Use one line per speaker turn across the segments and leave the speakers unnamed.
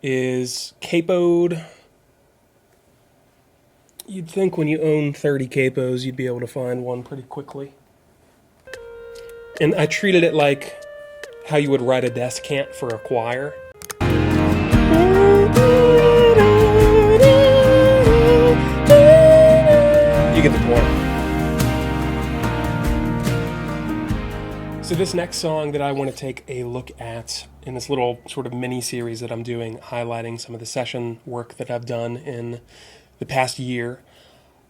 is capoed. You'd think when you own 30 capos, you'd be able to find one pretty quickly. And I treated it like how you would write a descant for a choir. You get the point. So this next song that I want to take a look at in this little sort of mini-series that I'm doing, highlighting some of the session work that I've done in the past year,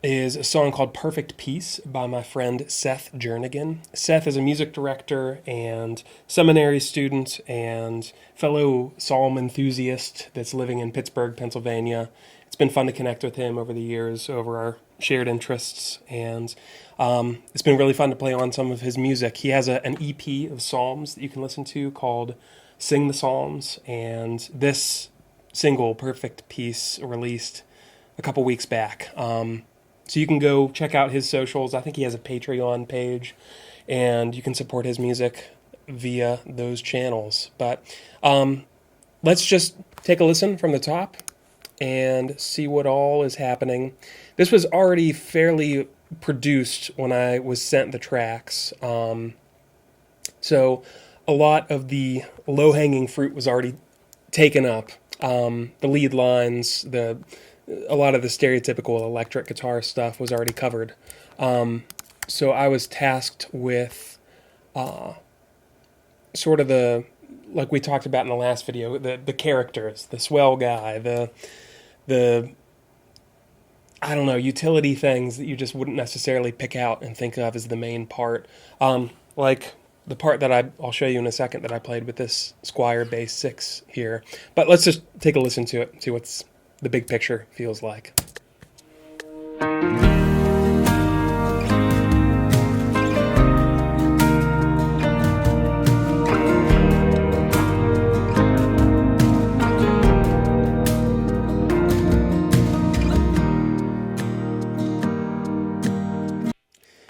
is a song called Perfect Peace by my friend Seth Jernigan. Seth is a music director and seminary student and fellow psalm enthusiast that's living in Pittsburgh, Pennsylvania. It's been fun to connect with him over the years, over our shared interests, and it's been really fun to play on some of his music. He has an EP of psalms that you can listen to called Sing the Psalms, and this single, Perfect Peace, released a couple weeks back. So you can go check out his socials. I think he has a Patreon page, and you can support his music via those channels. But let's just take a listen from the top and see what all is happening. This was already fairly produced when I was sent the tracks. So a lot of the low-hanging fruit was already taken up. The lead lines, a lot of the stereotypical electric guitar stuff was already covered. So I was tasked with sort of like we talked about in the last video, the characters, the swell guy, the I don't know, utility things that you just wouldn't necessarily pick out and think of as the main part. Like the part that I'll show you in a second that I played with this Squier Bass 6 here. But let's just take a listen to it, see what's the big picture feels like.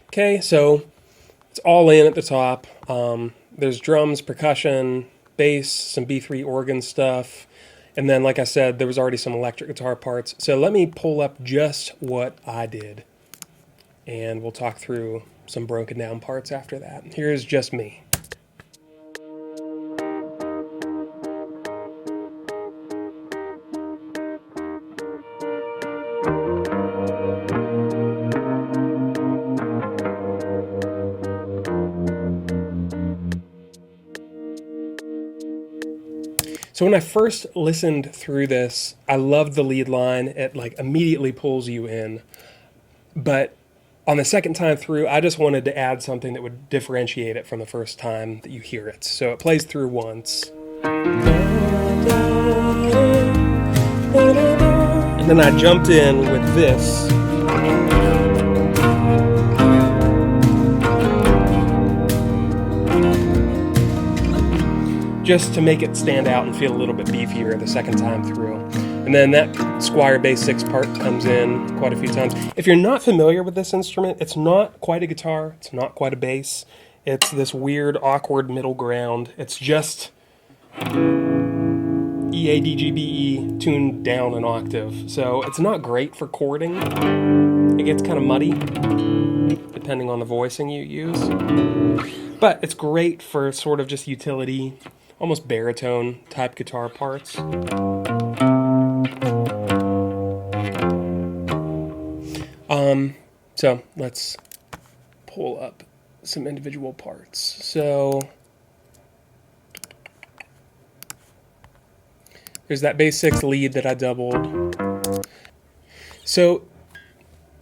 Okay, so it's all in at the top. There's drums, percussion, bass, some B3 organ stuff, and then, like I said, there was already some electric guitar parts. So let me pull up just what I did, and we'll talk through some broken down parts after that. Here's just me. So when I first listened through this, I loved the lead line. It like immediately pulls you in. But on the second time through, I just wanted to add something that would differentiate it from the first time that you hear it. So it plays through once. And then I jumped in with this. Just to make it stand out and feel a little bit beefier the second time through. And then that Squier Bass 6 part comes in quite a few times. If you're not familiar with this instrument, it's not quite a guitar, it's not quite a bass. It's this weird, awkward middle ground. It's just E, A, D, G, B, E tuned down an octave. So it's not great for chording. It gets kind of muddy, depending on the voicing you use. But it's great for sort of just utility, almost baritone type guitar parts. So let's pull up some individual parts. So there's that bass 6 lead that I doubled. So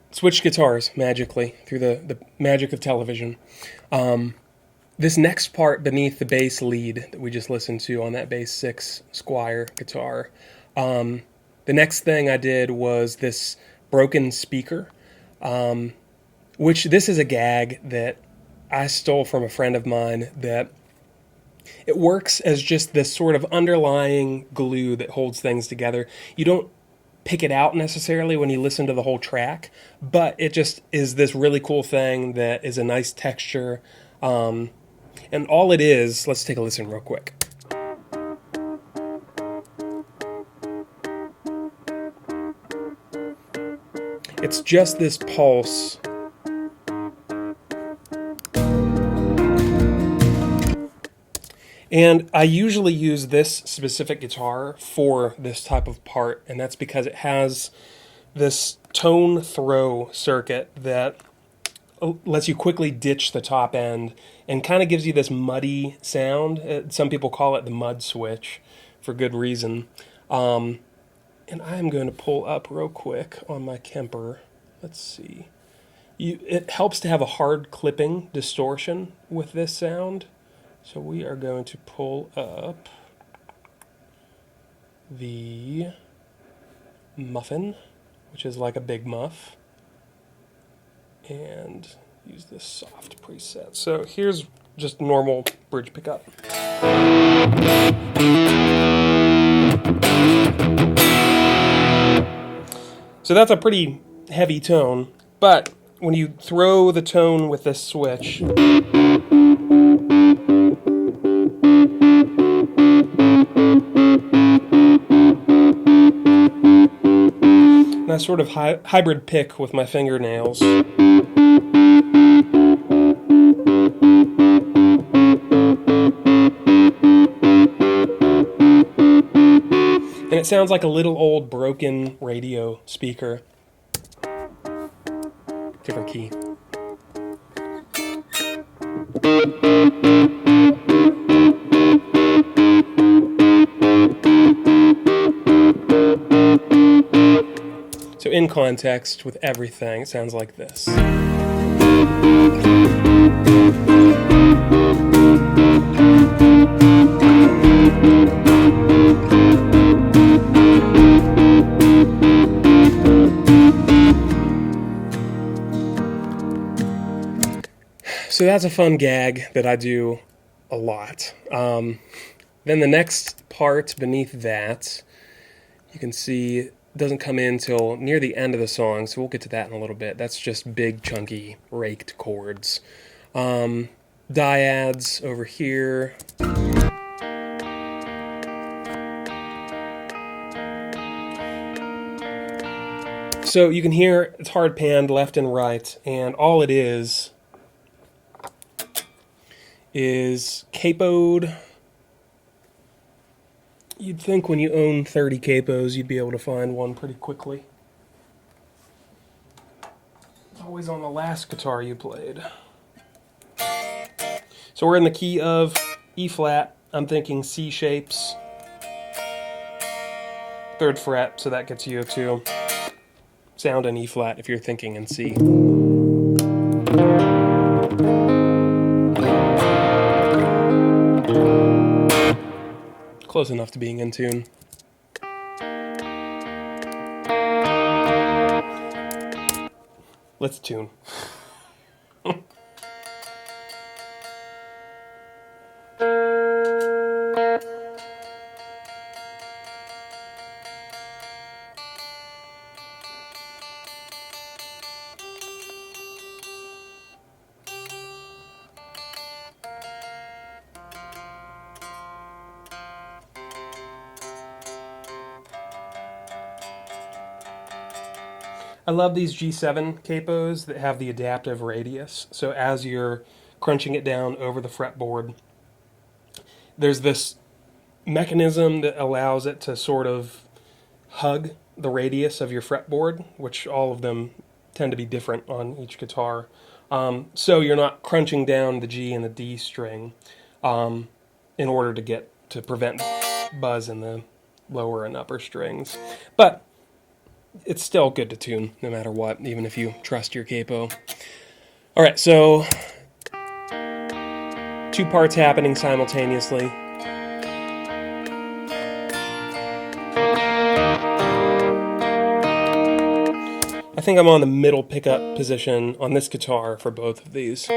switched guitars magically through the magic of television. This next part beneath the bass lead that we just listened to on that bass 6 Squier guitar, the next thing I did was this broken speaker, which this is a gag that I stole from a friend of mine that it works as just this sort of underlying glue that holds things together. You don't pick it out necessarily when you listen to the whole track, but it just is this really cool thing that is a nice texture. And all it is, let's take a listen real quick. It's just this pulse. And I usually use this specific guitar for this type of part, and that's because it has this tone throw circuit that lets you quickly ditch the top end and kind of gives you this muddy sound. Some people call it the mud switch for good reason. And I'm going to pull up real quick on my Kemper. Let's see. It helps to have a hard clipping distortion with this sound. So we are going to pull up the muffin, which is like a big muff, and use this soft preset. So here's just normal bridge pickup. So that's a pretty heavy tone, but when you throw the tone with this switch, and I sort of hybrid pick with my fingernails. And it sounds like a little old broken radio speaker. Different key. So in context with everything, it sounds like this. So that's a fun gag that I do a lot. Then the next part beneath that, you can see, doesn't come in till near the end of the song, so we'll get to that in a little bit. That's just big, chunky, raked chords. Dyads over here. So you can hear it's hard panned left and right, and all it is capoed. You'd think when you own 30 capos, you'd be able to find one pretty quickly. It's always on the last guitar you played. So we're in the key of E flat. I'm thinking C shapes. 3rd fret, so that gets you to sound in E flat if you're thinking in C. Close enough to being in tune. Let's tune. I love these G7 capos that have the adaptive radius. So as you're crunching it down over the fretboard, there's this mechanism that allows it to sort of hug the radius of your fretboard, which all of them tend to be different on each guitar. So you're not crunching down the G and the D string in order to prevent buzz in the lower and upper strings. But it's still good to tune no matter what, even if you trust your capo. All right, so 2 parts happening simultaneously. I think I'm on the middle pickup position on this guitar for both of these.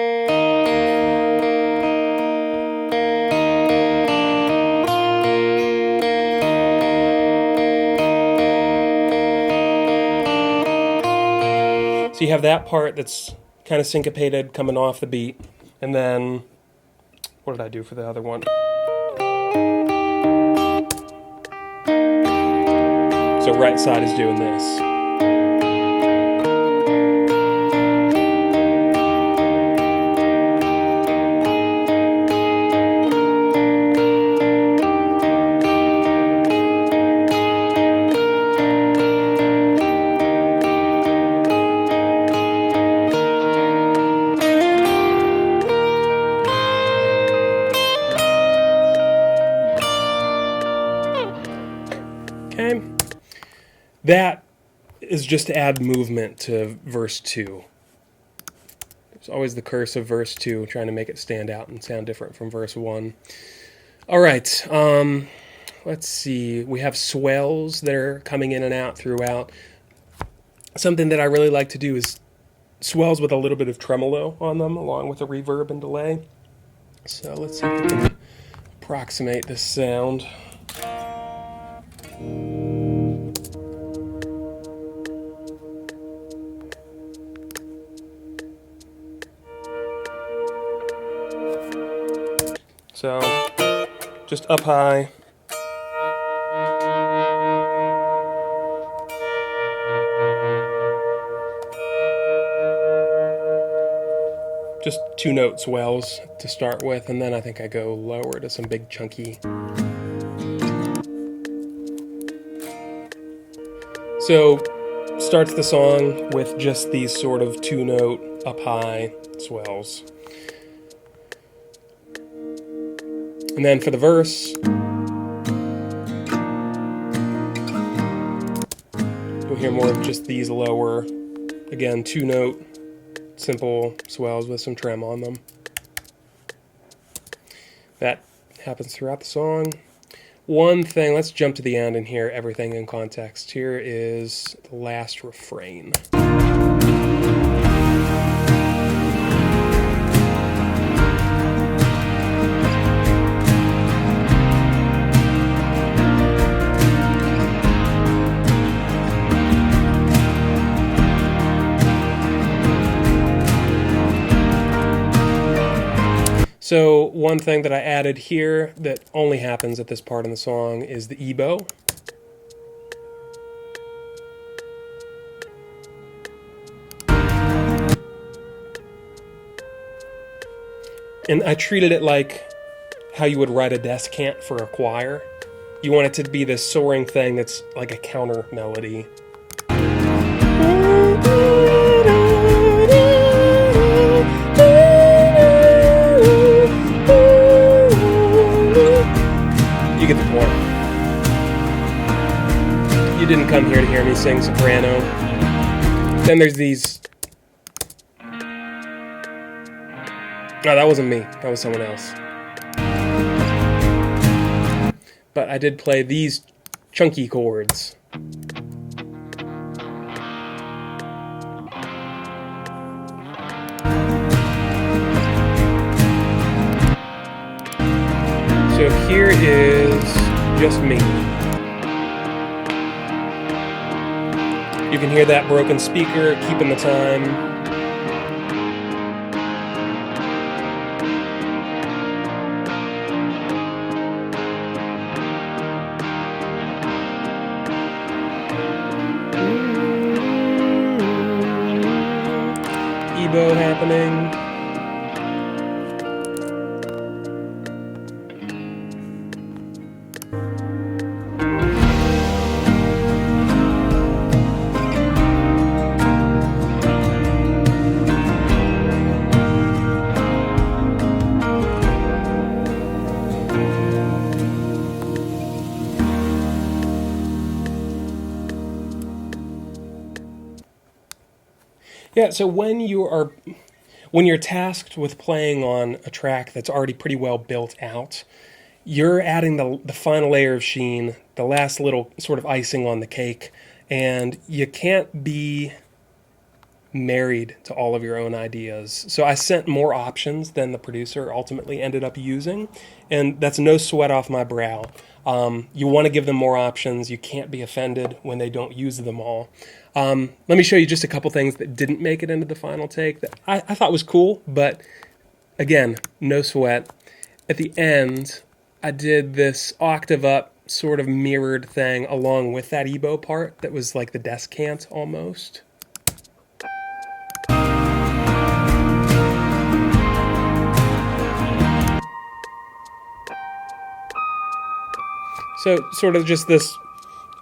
So you have that part that's kind of syncopated coming off the beat, and then what did I do for the other one? So right side is doing this. Okay. That is just to add movement to verse 2. There's always the curse of verse 2, trying to make it stand out and sound different from verse 1. All right, let's see. We have swells that are coming in and out throughout. Something that I really like to do is swells with a little bit of tremolo on them, along with a reverb and delay. So let's see if we can approximate this sound. So, just up high. Just 2-note swells to start with, and then I think I go lower to some big chunky. So, starts the song with just these sort of 2-note up high swells. And then for the verse, you'll hear more of just these lower, again, 2-note simple swells with some trem on them. That happens throughout the song. One thing, let's jump to the end and hear everything in context. Here is the last refrain. So one thing that I added here that only happens at this part in the song is the ebow. And I treated it like how you would write a descant for a choir. You want it to be this soaring thing that's like a counter melody. You get the point. You didn't come here to hear me sing soprano. Then there's these... No, that wasn't me. That was someone else. But I did play these chunky chords. So here is just me. You can hear that broken speaker keeping the time. Ebow happening. Yeah, so when you're tasked with playing on a track that's already pretty well built out, you're adding the final layer of sheen, the last little sort of icing on the cake, and you can't be married to all of your own ideas. So I sent more options than the producer ultimately ended up using, and that's no sweat off my brow. You want to give them more options. You can't be offended when they don't use them all. Let me show you just a couple things that didn't make it into the final take that I thought was cool, but again, no sweat. At the end, I did this octave up sort of mirrored thing along with that ebow part that was like the descant almost. So sort of just this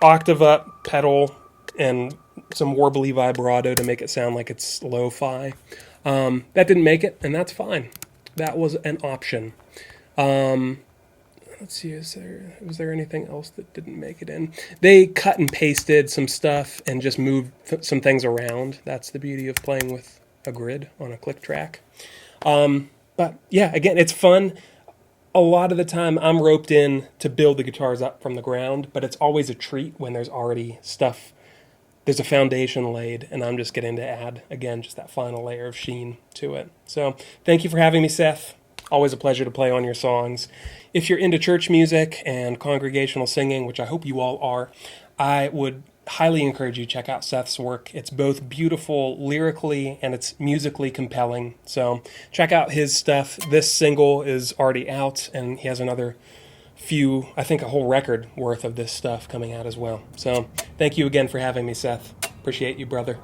octave up pedal and some warbly vibrato to make it sound like it's lo-fi. That didn't make it, and that's fine. That was an option. let's see, was there anything else that didn't make it in? They cut and pasted some stuff and just moved some things around. That's the beauty of playing with a grid on a click track. But yeah, again, it's fun. A lot of the time I'm roped in to build the guitars up from the ground, but it's always a treat when there's already stuff, there's a foundation laid, and I'm just getting to add, again, just that final layer of sheen to it. So thank you for having me, Seth. Always a pleasure to play on your songs. If you're into church music and congregational singing, which I hope you all are, I would highly encourage you to check out Seth's work. It's both beautiful lyrically and it's musically compelling. So check out his stuff. This single is already out, and he has another few, I think a whole record worth of this stuff coming out as well. So thank you again for having me, Seth. Appreciate you, brother.